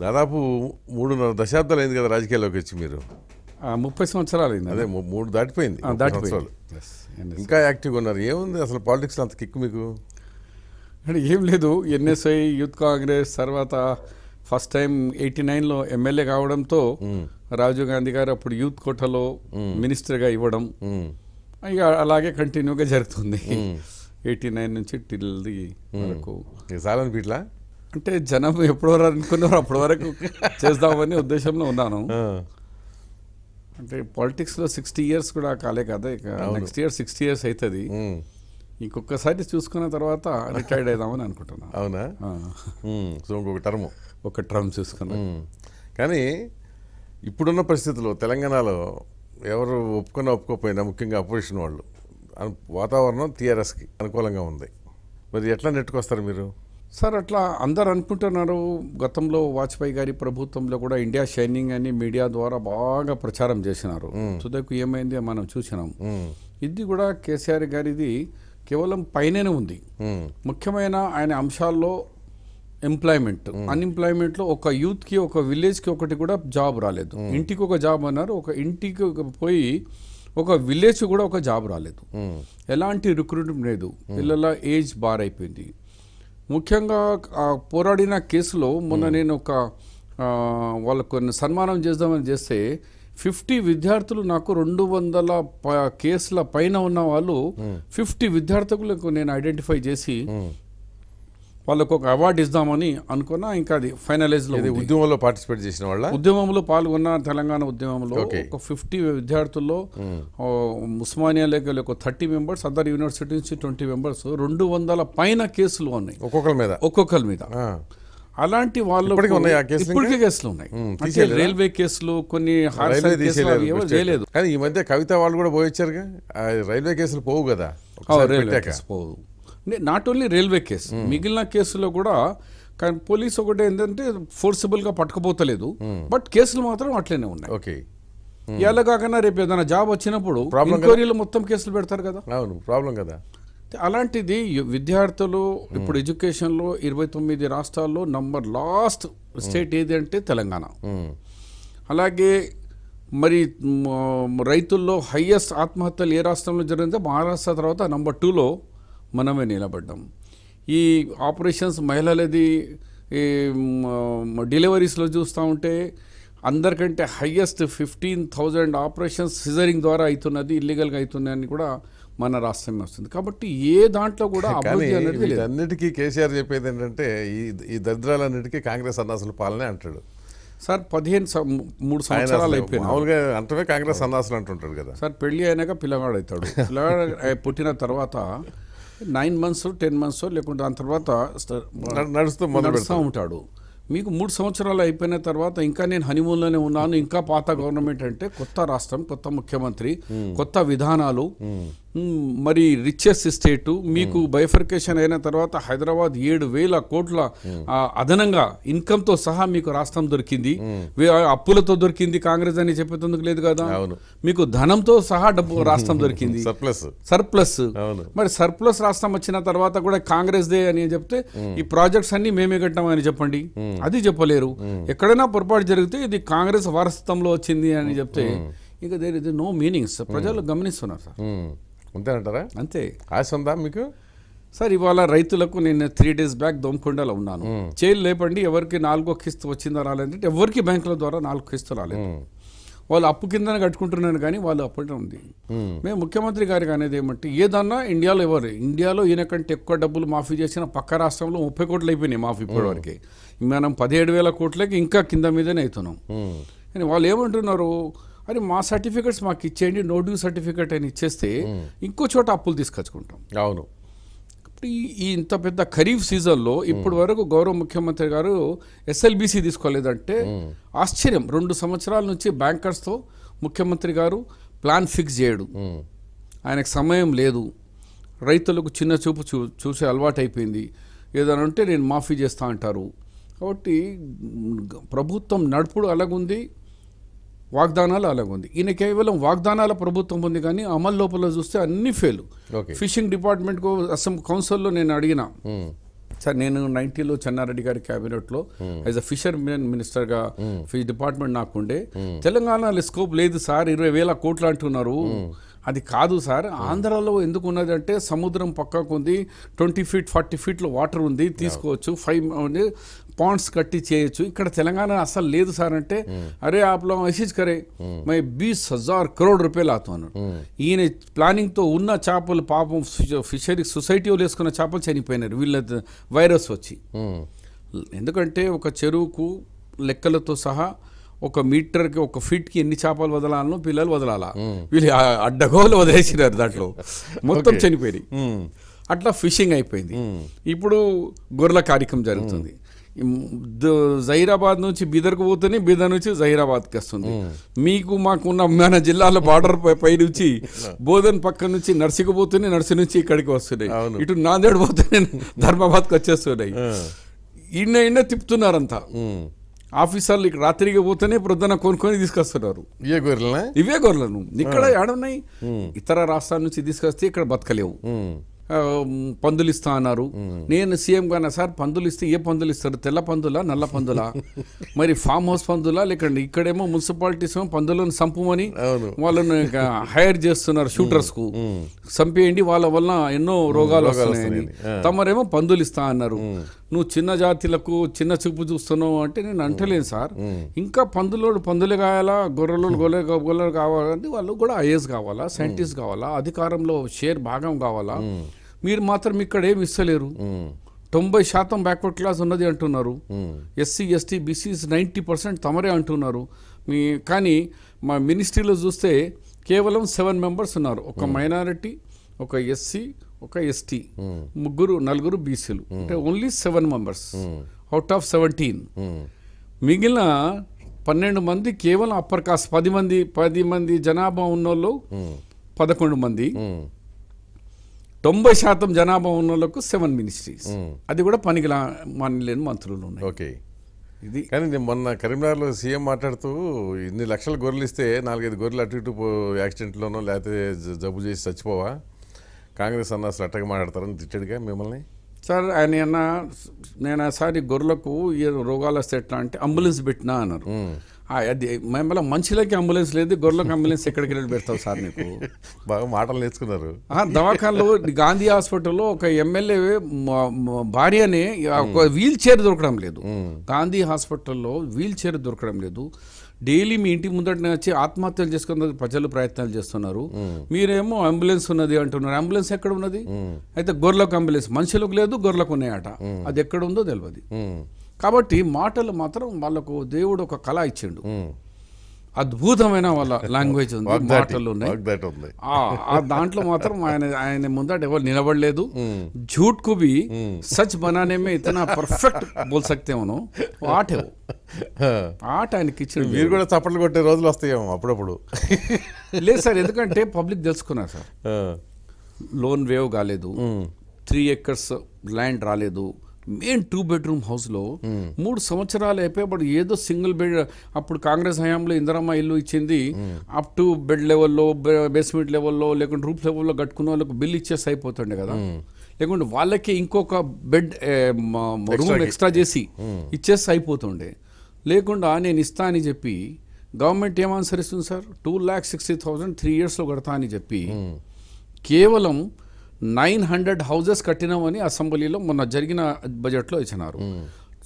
దాదాపు 3.5 దశాబ్దాలు అయింది కదా రాజకీయాల్లోకి వచ్చి మీరు. 30 సంవత్సరాలు అయింది. అదే 3 దాటిపోయింది. దాటిపోయింది. ఇంకా యాక్టివ్గా ఉన్నారు. ఏముంది అసలు పాలిటిక్స్లో అంత కిక్ మీకు? అంటే ఏం లేదు, ఎన్ఎస్ఐ, యూత్ కాంగ్రెస్, తర్వాత ఫస్ట్ టైం 89లో ఎమ్మెల్యే కావడంతో రాజీవ్ గాంధీ గారు అప్పుడు యూత్ కోటాలో మినిస్టర్గా ఇవ్వడం, ఇక అలాగే కంటిన్యూగా జరుగుతుంది 89 నుంచి టిల్ది వరకు. చాలనిపిట్లా అంటే జనం ఎప్పటి వరకు అనుకున్నారో అప్పటి వరకు చేద్దామని ఉద్దేశంలో ఉన్నాను. అంటే పాలిటిక్స్లో 60 years కూడా కాలే కదా, ఇక నెక్స్ట్ ఇయర్ 60 years అవుతుంది. ఇంకొకసారి చూసుకున్న తర్వాత రిటైర్డ్ అవుదామని అనుకుంటున్నాను. అవునా? సో ఇంకొక టర్మ్ చూసుకున్నా. కానీ ఇప్పుడున్న పరిస్థితుల్లో తెలంగాణలో ఎవరు ఒప్పుకోకపోయినా ముఖ్యంగా అపోజిషన్ వాళ్ళు వాతావరణం టీఆర్ఎస్కి అనుకూలంగా ఉంది. మరి ఎట్లా నెట్టుకొస్తారు మీరు? సార్ అట్లా అందరు అనుకుంటున్నారు. గతంలో వాజ్పేయి గారి ప్రభుత్వంలో కూడా ఇండియా షైనింగ్ అని మీడియా ద్వారా బాగా ప్రచారం చేసినారు. తుదకు ఏమైంది మనం చూసినాం. ఇది కూడా కేసీఆర్ గారిది కేవలం పైననే ఉంది. ముఖ్యమైన ఆయన అంశాల్లో ఎంప్లాయ్మెంట్, అన్ఎంప్లాయ్మెంట్లో ఒక యూత్కి, ఒక విలేజ్కి ఒకటి కూడా జాబ్ రాలేదు. ఇంటికి ఒక జాబ్ అన్నారు, ఒక ఇంటికి పోయి ఒక విలేజ్ కూడా ఒక జాబ్ రాలేదు. ఎలాంటి రిక్రూట్మెంట్ లేదు. పిల్లల ఏజ్ బార్ అయిపోయింది. ముఖ్యంగా పోరాడిన కేసులో మొన్న నేను ఒక వాళ్ళకు సన్మానం చేద్దామని చేస్తే 50 విద్యార్థులు నాకు 200 కేసుల పైన ఉన్న వాళ్ళు 50 విద్యార్థులకు నేను ఐడెంటిఫై చేసి వాళ్ళకు ఒక అవార్డు ఇద్దామని అనుకున్నా. ఇంకా అది ఫైనలైజ్లో. ఉద్యమంలో పార్టిసిపేట్ చేసిన వాళ్ళ ఉద్యమంలో పాల్గొన్న తెలంగాణ ఉద్యమంలో ఒక 50 విద్యార్థుల్లో ఉస్మానియాలోకి ఒక 30 members, అదర్ యూనివర్సిటీ నుంచి 20 members, 200 పైన కేసులు ఉన్నాయి ఒక్కొక్కరి మీద. అలాంటి వాళ్ళు ఇప్పటికే కేసులు ఉన్నాయి. రైల్వే కేసులు, కొన్ని చేయలేదు. కానీ ఈ మధ్య కవిత వాళ్ళు కూడా పోయొచ్చారుగా. రైల్వే కేసులు పోవు కదా, పోవు. నాట్ ఓన్లీ రైల్వే కేసు, మిగిలిన కేసులో కూడా. కానీ పోలీసు ఒకటి ఏంటంటే ఫోర్సిబుల్గా పట్టుకుపోతలేదు, బట్ కేసులు మాత్రం అట్లనే ఉన్నాయి. ఓకే, ఎలా కాకుండా రేపు ఏదైనా జాబ్ వచ్చినప్పుడు ఎంక్వైరీలో మొత్తం కేసులు పెడతారు కదా. అవును, ప్రాబ్లం కదా. అలాంటిది విద్యార్థులు ఇప్పుడు ఎడ్యుకేషన్లో 29 రాష్ట్రాల్లో లాస్ట్ స్టేట్ ఏది అంటే తెలంగాణ. అలాగే మరి రైతుల్లో హైయెస్ట్ ఆత్మహత్యలు ఏ రాష్ట్రంలో జరిగిందో మహారాష్ట్ర తర్వాత నెంబర్ 2లో మనమే నిలబడ్డాం. ఈ ఆపరేషన్స్ మహిళలది డెలివరీస్లో చూస్తూ ఉంటే అందరికంటే హైయెస్ట్ 15,000 ఆపరేషన్స్ సిజరింగ్ ద్వారా అవుతున్నది, ఇల్లీగల్గా అవుతున్నాయని కూడా మన రాష్ట్రమే వస్తుంది. కాబట్టి ఏ దాంట్లో కూడా అన్నిటికీ కేసీఆర్ చెప్పేది ఏంటంటే ఈ దరిద్రాలన్నిటికీ కాంగ్రెస్ సన్నాసుల పాలనే అంటాడు. సార్ 3 సంవత్సరాలు అయిపోయింది. మామూలుగా అంటే కాంగ్రెస్ సన్నాసులు అంటుంటాడు కదా సార్. పెళ్లి అయినాక పిల్లగాడు అవుతాడు. పిల్లగాడు పుట్టిన తర్వాత 9 months 10 months లేకుంటే దాని తర్వాత నడుస్తూ ఉంటాడు. మీకు 3 సంవత్సరాలు అయిపోయిన తర్వాత ఇంకా నేను హనీమూన్లోనే ఉన్నాను, ఇంకా పాత గవర్నమెంట్ అంటే కొత్త రాష్ట్రం, కొత్త ముఖ్యమంత్రి, కొత్త విధానాలు, మరి రిచెస్ట్ స్టేటు. మీకు బైఫర్కేషన్ అయిన తర్వాత హైదరాబాద్ 7,000 కోట్ల అదనంగా ఇన్కమ్తో సహా మీకు రాష్ట్రం దొరికింది. అప్పులతో దొరికింది, కాంగ్రెస్ అని చెప్పేందుకు లేదు కదా. మీకు ధనంతో సహా రాష్ట్రం దొరికింది, సర్ప్లస్. మరి సర్ప్లస్ రాష్ట్రం వచ్చిన తర్వాత కూడా కాంగ్రెస్ దే అని చెప్తే ఈ ప్రాజెక్ట్స్ అన్ని మేమే కట్టామని చెప్పండి, అది చెప్పలేరు. ఎక్కడైనా పొరపాటు జరిగితే ఇది కాంగ్రెస్ వారసత్వంలో వచ్చింది అని చెప్తే ఇంకా దేర్ ఇస్ నో మీనింగ్స్. ప్రజలు గమనిస్తున్నారు సార్. అంతేనంటారా? అంతే. ఆశ ఉందా మీకు? సార్ ఇవాళ రైతులకు నేను 3 days బ్యాక్ దోమకొండలో ఉన్నాను. చేలు లేపండి, ఎవరికి 4వ కిస్తు వచ్చిందా రాలేదంటే ఎవరికి బ్యాంకుల ద్వారా 4 కిస్తులు రాలేదు. వాళ్ళు అప్పు కింద కట్టుకుంటున్నాను కానీ వాళ్ళు అప్పటి ఉంది. మేము ముఖ్యమంత్రి గారికి అనేది ఏమంటే ఏదన్నా ఇండియాలో ఈయన కంటే ఎక్కువ డబ్బులు మాఫీ చేసిన పక్క రాష్ట్రంలో 30 కోట్లు అయిపోయినాయి మాఫీ ఇప్పటివరకు. మనం 17,000 కోట్లకి ఇంకా కింద మీదనే అవుతున్నాం. కానీ వాళ్ళు ఏమంటున్నారు, అరే మా సర్టిఫికెట్స్ మాకు ఇచ్చేయండి, నో డ్యూ సర్టిఫికెట్ అని ఇచ్చేస్తే ఇంకో చోట అప్పులు తీసుకొచ్చుకుంటాం. అవును. ఈ ఇంత పెద్ద ఖరీఫ్ సీజన్లో ఇప్పటి వరకు గౌరవ ముఖ్యమంత్రి గారు SLBC తీసుకోలేదంటే ఆశ్చర్యం. 2 సంవత్సరాల నుంచి బ్యాంకర్స్తో ముఖ్యమంత్రి గారు ప్లాన్ ఫిక్స్ చేయడు. ఆయనకు సమయం లేదు. రైతులకు చిన్న చూపు చూసే అలవాటు అయిపోయింది. ఏదైనా ఉంటే నేను మాఫీ చేస్తా అంటారు. కాబట్టి ప్రభుత్వం నడుపుడు అలాగుంది, వాగ్దానాలు అలాగుంది. ఈయన కేవలం వాగ్దానాల ప్రభుత్వం ఉంది కానీ అమలు లోపల చూస్తే అన్ని ఫెయిల్. ఫిషింగ్ డిపార్ట్మెంట్కు కౌన్సిల్లో నేను అడిగిన, సార్ నేను 90లో చెన్నారెడ్డి గారి క్యాబినెట్లో యాజ్ అ ఫిషర్ మినిస్టర్గా ఫిష్ డిపార్ట్మెంట్ నాకుండే. తెలంగాణలో స్కోప్ లేదు సార్, 20,000 కోట్లు అంటున్నారు. అది కాదు సార్, ఆంధ్రాలో ఎందుకు ఉన్నది అంటే సముద్రం పక్కకు ఉంది, 20 feet 40 feetలో వాటర్ ఉంది, తీసుకోవచ్చు, 5 పాండ్స్ కట్టి చేయొచ్చు. ఇక్కడ తెలంగాణ అసలు లేదు సార్ అంటే, అరే ఆప్లో మెసేజ్ కరే మై 20,000 crore రూపాయలు అవుతున్నాడు. ఈయన ప్లానింగ్తో ఉన్న చేపలు పాపం ఫిషరీ సొసైటీ వాళ్ళు వేసుకున్న చేపలు చనిపోయినారు వీళ్ళ వైరస్ వచ్చి. ఎందుకంటే ఒక చెరువుకు లెక్కలతో సహా 1 మీటర్కి 1 ఫీట్కి ఎన్ని చేపలు వదలాలనో పిల్లలు వదలాలా, వీళ్ళు అడ్డగోలు వదిలేసినారు, దాంట్లో మొత్తం చనిపోయి. అట్లా ఫిషింగ్ అయిపోయింది. ఇప్పుడు గొర్రెల కార్యక్రమం జరుగుతుంది. జహీరాబాద్ నుంచి బీదర్కు పోతేనే బీదర్ నుంచి జహీరాబాద్కి వస్తుంది. మీకు మాకున్న మన జిల్లాలో బార్డర్ పై నుంచి బోధన్ పక్క నుంచి నర్సికి పోతేనే నర్సి నుంచి ఇక్కడికి వస్తున్నాయి, ఇటు నాందేడ్ పోతేనే ధర్మాబాద్కి వచ్చేస్తున్నాయి. ఇన్న తిప్పుతున్నారంతా ఆఫీసర్లు. ఇక్కడ రాత్రికి పోతేనే ప్రొద్దున కొనుక్కొని తీసుకొస్తున్నారు ఇవే గొర్రెలను. ఇక్కడ ఏడున్నాయి, ఇతర రాష్ట్రాల నుంచి తీసుకొస్తే ఇక్కడ బతకలేవు. పందులు ఇస్తా అన్నారు. నేను సీఎం గానే సార్ పందులు ఇస్తే ఏ పందులు ఇస్తారు, తెల్ల పందులా నల్ల పందులా, మరి ఫామ్ హౌస్ పందులా, లేకండి ఇక్కడేమో మున్సిపాలిటీస్ ఏమో పందులను సంపమని వాళ్ళను హైర్ చేస్తున్నారు షూటర్స్ కు, చంపేయండి వాళ్ళ వల్ల ఎన్నో రోగాలు వస్తున్నాయని. తమరేమో పందులు ఇస్తా అన్నారు. నువ్వు చిన్న జాతిలకు చిన్న చూపు చూస్తున్నావు అంటే నేను అంటలేను సార్. ఇంకా పందులే కావాలా, గొర్రెలు కావాలంటే వాళ్ళు కూడా ఐఏఎస్ కావాలా, సైంటిస్ట్ కావాలా, అధికారంలో షేర్ భాగం కావాలా. మీరు మాత్రం ఇక్కడ ఏమి ఇస్తలేరు. 90% బ్యాక్వర్డ్ క్లాస్ ఉన్నది అంటున్నారు. ఎస్సీ ఎస్టీ బీసీస్ 90% తమరే అంటున్నారు. కానీ మా మినిస్ట్రీలో చూస్తే కేవలం 7 members ఉన్నారు. ఒక మైనారిటీ, ఒక ఎస్సీ, ఒక ఎస్టీ, 4 బీసీలు, అంటే ఓన్లీ 7 members అవుట్ ఆఫ్ 17. మిగిలిన 12 మంది కేవలం అప్పర్ కాస్ట్. 10 మంది జనాభా ఉన్నోళ్ళు 11 మంది, 90% జనాభా ఉన్న వాళ్ళకు 7 ministries. అది కూడా పనికి మానలేని మంత్రులు ఉన్నాయి. ఓకే, ఇది కానీ నేను మొన్న కరీంనగర్లో సీఎం మాట్లాడుతూ ఇన్ని లక్షల గొర్రెలు ఇస్తే 4-5 గొర్రెలు అటు ఇటు యాక్సిడెంట్లోనో లేకపోతే జబ్బు చేసి చచ్చిపోవా, కాంగ్రెస్ అన్న అసలు అట్టగా మాట్లాడతారని తిట్టాడుగా మిమ్మల్ని. సార్ ఆయన నేను సార్ గొర్రెలకు ఏ రోగాలు వస్తే ఎట్లా అంటే అంబులెన్స్ పెట్టినా అన్నారు. అది మళ్ళీ మనుషులకి అంబులెన్స్ లేదు, గొర్రెలకు అంబులెన్స్ ఎక్కడికి వెళ్ళి పెడతావు సార్ నీకు. బాగా మాటలు నేర్చుకున్నారు. దవాఖానలో గాంధీ హాస్పిటల్లో ఒక ఎమ్మెల్యే భార్యనే ఒక వీల్ చైర్ దొరకడం లేదు. గాంధీ హాస్పిటల్లో వీల్ చైర్ దొరకడం లేదు. డైలీ మీ ఇంటి ముందటనే వచ్చి ఆత్మహత్యలు చేసుకున్న ప్రజలు ప్రయత్నాలు చేస్తున్నారు. మీరేమో అంబులెన్స్ ఉన్నది అంటున్నారు. అంబులెన్స్ ఎక్కడ ఉన్నది? అయితే గొర్రెలకు అంబులెన్స్, మనుషులకు లేదు, గొర్రెలకు ఉన్నాయట. అది ఎక్కడ ఉందో తెలియదు. కాబట్టి మాటలు మాత్రం వాళ్ళకు దేవుడు ఒక కళ ఇచ్చిండు. అద్భుతమైన వాళ్ళ లాంగ్వేజ్ ఉంది, మాటలు ఉన్నాయి. దాంట్లో మాత్రం ఆయన ముందట ఎవరు నిలబడలేదు. झूठ को भी सच बनाने में इतना परफेक्ट बोल सकते हो ఆట ఆయనకి ఇచ్చిండు. మీరు కూడా చప్పట్లు కొట్టే రోజులు వస్తాయేమో అప్పుడప్పుడు. లేదు సార్, ఎందుకంటే పబ్లిక్ తెలుసుకున్నారు సార్. లోన్ వేవ్ కాలేదు, 3 acres ల్యాండ్ రాలేదు. మెయిన్ 2 bedroom హౌస్లో 3 సంవత్సరాలు అయిపోయి ఏదో సింగిల్ బెడ్. అప్పుడు కాంగ్రెస్ హయాంలో ఇందిరమ్మ ఇల్లు ఇచ్చింది. అప్ టు బెడ్ లెవెల్లో, బేస్మెంట్ లెవెల్లో, లేకుంటే రూఫ్ లెవెల్లో కట్టుకున్న వాళ్ళకు బిల్ ఇచ్చేసి అయిపోతుండే కదా. లేకుంటే వాళ్ళకి ఇంకొక బెడ్ రూమ్ ఎక్స్ట్రా చేసి ఇచ్చేసి అయిపోతుండే. లేకుండా నేను ఇస్తా అని చెప్పి గవర్నమెంట్ ఏం ఆన్సర్ ఇస్తుంది సార్? 2,60,000 3 yearsలో కడతా అని చెప్పి కేవలం 900 houses కట్టినామని అసెంబ్లీలో మొన్న జరిగిన బడ్జెట్లో ఇచ్చినారు.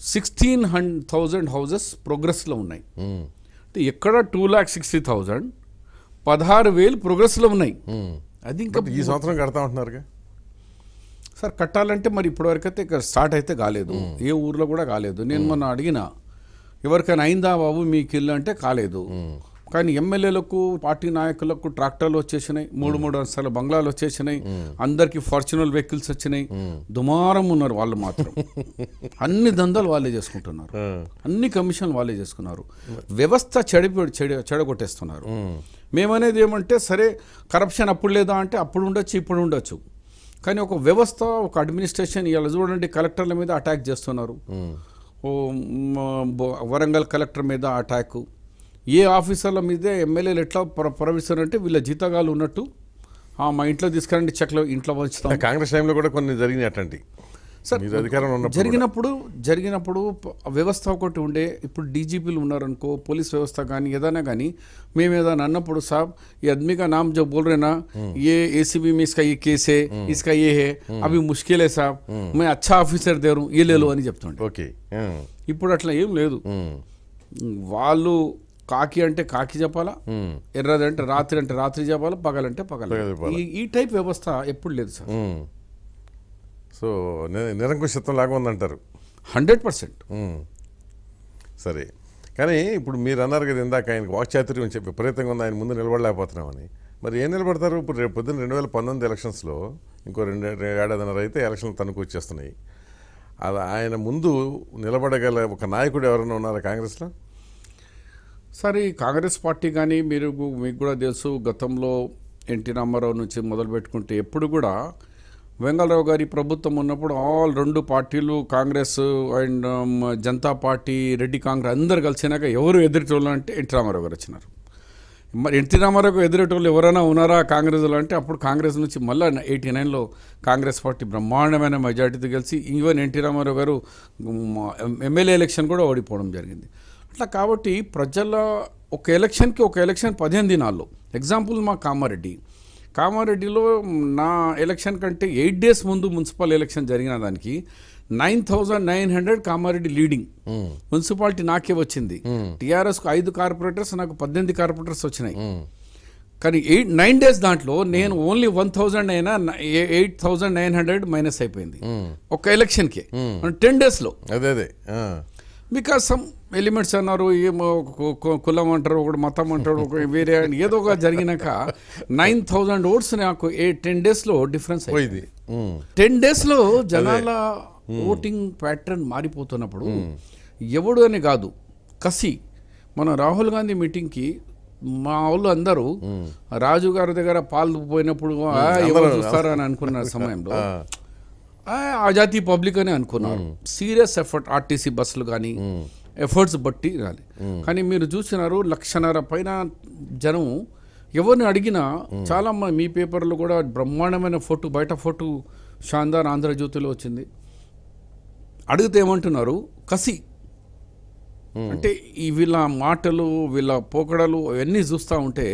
16,000 houses ప్రోగ్రెస్లో ఉన్నాయి. అంటే ఎక్కడ 2,60,000, 16,000 ప్రోగ్రెస్లో ఉన్నాయి. అది ఇంకా ఈ సంవత్సరం కడతా ఉంటున్నారు సార్. కట్టాలంటే మరి ఇప్పటివరకు అయితే ఇక్కడ స్టార్ట్ అయితే కాలేదు, ఏ ఊర్లో కూడా కాలేదు. నేను మొన్న అడిగిన ఎవరికైనా అయిందా బాబు మీకు ఇల్లు అంటే కాలేదు. కానీ ఎమ్మెల్యేలకు, పార్టీ నాయకులకు ట్రాక్టర్లు వచ్చేసినాయి, 3 అంతస్తుల బంగ్లాలు వచ్చేసినాయి, అందరికీ ఫార్చునర్ వెహికల్స్ వచ్చినాయి. దుమారం ఉన్నారు వాళ్ళు మాత్రం. అన్ని దందాలు వాళ్ళే చేసుకుంటున్నారు, అన్ని కమిషన్లు వాళ్ళే చేసుకున్నారు. వ్యవస్థ చెడగొట్టేస్తున్నారు. మేమనేది ఏమంటే సరే కరప్షన్ అప్పుడు లేదా అంటే అప్పుడు ఉండొచ్చు, ఇప్పుడు ఉండొచ్చు. కానీ ఒక వ్యవస్థ, ఒక అడ్మినిస్ట్రేషన్ ఇలా చూడండి, కలెక్టర్ల మీద అటాక్ చేస్తున్నారు. వరంగల్ కలెక్టర్ మీద అటాకు, ఏ ఆఫీసర్ల మీదే ఎమ్మెల్యేలు ఎట్లా ప్రవహిస్తారంటే వీళ్ళ జీతగాలు ఉన్నట్టు మా ఇంట్లో తీసుకురండి చెక్లు ఇంట్లో పంచుతాం. కాంగ్రెస్ టైంలో కూడా కొన్ని జరిగినాయి అట్లాంటి. సార్ మీరు అధికారంలో ఉన్నప్పుడు జరిగినప్పుడు వ్యవస్థ ఒకటి ఉండే. ఇప్పుడు డీజీపీలు ఉన్నారనుకో, పోలీస్ వ్యవస్థ కానీ ఏదైనా కానీ, మేము ఏదైనా అన్నప్పుడు సాబ్ ఈ आदमी का नाम जो बोल रहे ना, ये एसीबी में इसका ये केस है, इसका ये है, अभी मुश्किल है साहब, मैं अच्छा ऑफिसर दे रहा हूँ, ये ले लो అని చెప్తుండే. ఓకే. ఇప్పుడు అట్లా ఏం లేదు. వాళ్ళు కాకి అంటే కాకి చెప్పాలా, ఎర్రది అంటే రాత్రి చెప్పాలా, పగలంటే పగల. ఈ టైప్ వ్యవస్థ ఎప్పుడు లేదు సార్. సో నిరంకుశత్వం లాగా ఉందంటారు. 100%. సరే, కానీ ఇప్పుడు మీరు అన్నారు కదా ఇందాక ఆయనకు వాక్చాతుర్యం విపరీతంగా ఉంది, ఆయన ముందు నిలబడలేకపోతున్నామని. మరి ఏం నిలబడతారు? ఇప్పుడు రేపు పొద్దున్న 2019 ఎలక్షన్స్లో ఇంకో ఏడాదిన్నర అయితే ఎలక్షన్లు తనకు వచ్చేస్తున్నాయి. అది ఆయన ముందు నిలబడగల ఒక నాయకుడు ఎవరైనా ఉన్నారా కాంగ్రెస్లో? సరే, కాంగ్రెస్ పార్టీ కానీ మీకు కూడా తెలుసు, గతంలో ఎన్టీ రామారావు నుంచి మొదలు పెట్టుకుంటే ఎప్పుడు కూడా వెంగళరావు గారి ప్రభుత్వం ఉన్నప్పుడు రెండు పార్టీలు, కాంగ్రెస్ అండ్ జనతా పార్టీ, రెడ్డి కాంగ్రెస్ అందరు కలిసినాక ఎవరు ఎదురేటోళ్ళు అంటే ఎన్టీ రామారావు గారు వచ్చినారు. మరి ఎన్టీ రామారావు ఎదురేటోళ్ళు ఎవరైనా ఉన్నారా కాంగ్రెస్లో అంటే అప్పుడు కాంగ్రెస్ నుంచి మళ్ళీ 89లో కాంగ్రెస్ పార్టీ బ్రహ్మాండమైన మెజార్టీతో గెలిచి ఈవెన్ ఎన్టీ రామారావు గారు ఎమ్మెల్యే ఎలక్షన్ కూడా ఓడిపోవడం జరిగింది. అట్లా కాబట్టి ప్రజల ఒక ఎలక్షన్కి 15 దినాల్లో. ఎగ్జాంపుల్ మా కామారెడ్డిలో నా ఎలక్షన్ కంటే 8 days ముందు మున్సిపల్ ఎలక్షన్ జరిగిన దానికి 9,900 కామారెడ్డి లీడింగ్. మున్సిపాలిటీ నాకే వచ్చింది. టీఆర్ఎస్కు 5 కార్పొరేటర్స్, నాకు 18 కార్పొరేటర్స్ వచ్చినాయి. కానీ 9 days దాంట్లో నేను ఓన్లీ 1,000 అయినా 8,900 మైనస్ అయిపోయింది ఒక ఎలక్షన్కే 10 daysలో. అదే బికాస్ సమ్ ఎలిమెంట్స్ అన్నారు, ఏమో కులం అంటారు, ఒకటి మతం అంటారు, ఒక వేరే ఏదో ఒక జరిగినాక 9,000 votes నాకు 10 daysలో డిఫరెన్స్ అయింది. 10 daysలో జనాల ఓటింగ్ ప్యాటర్న్ మారిపోతున్నప్పుడు ఎవడు అని కాదు, కసి. మన రాహుల్ గాంధీ మీటింగ్కి మా వాళ్ళు అందరూ రాజు గారి దగ్గర పాలు పోయినప్పుడు ఎవరు చూస్తారా అని అనుకున్న సమయంలో ఆజాదీ పబ్లిక్ అని అనుకున్నారు. సీరియస్ ఎఫర్ట్, ఆర్టీసీ బస్సులు కానీ ఎఫర్ట్స్ బట్టి రాలి. కానీ మీరు చూసినారు 1,500,000 పైన జనం ఎవరిని అడిగినా, చాలా మీ పేపర్లో కూడా బ్రహ్మాండమైన ఫోటో, బయట ఫోటో షాందార్ ఆంధ్రజ్యోతిలో వచ్చింది. అడిగితే ఏమంటున్నారు, కసి అంటే ఈ వీళ్ళ మాటలు, వీళ్ళ పోకడలు అవన్నీ చూస్తూ ఉంటే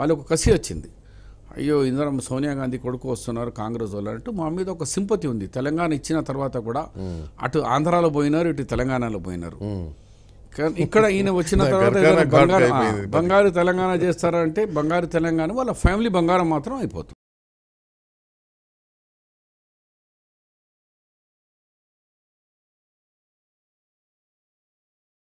వాళ్ళకు కసి వచ్చింది. అయ్యో సోనియా గాంధీ కొడుకు వస్తున్నారు కాంగ్రెస్ వాళ్ళు అంటూ మా మీద ఒక సింపతి ఉంది. తెలంగాణ ఇచ్చిన తర్వాత కూడా అటు ఆంధ్రాలో పోయినారు, ఇటు తెలంగాణలో పోయినారు. ఇక్కడ ఈయన వచ్చిన తర్వాత బంగారు తెలంగాణ చేస్తారంటే బంగారు తెలంగాణ వాళ్ళ ఫ్యామిలీ బంగారం మాత్రం అయిపోతుంది.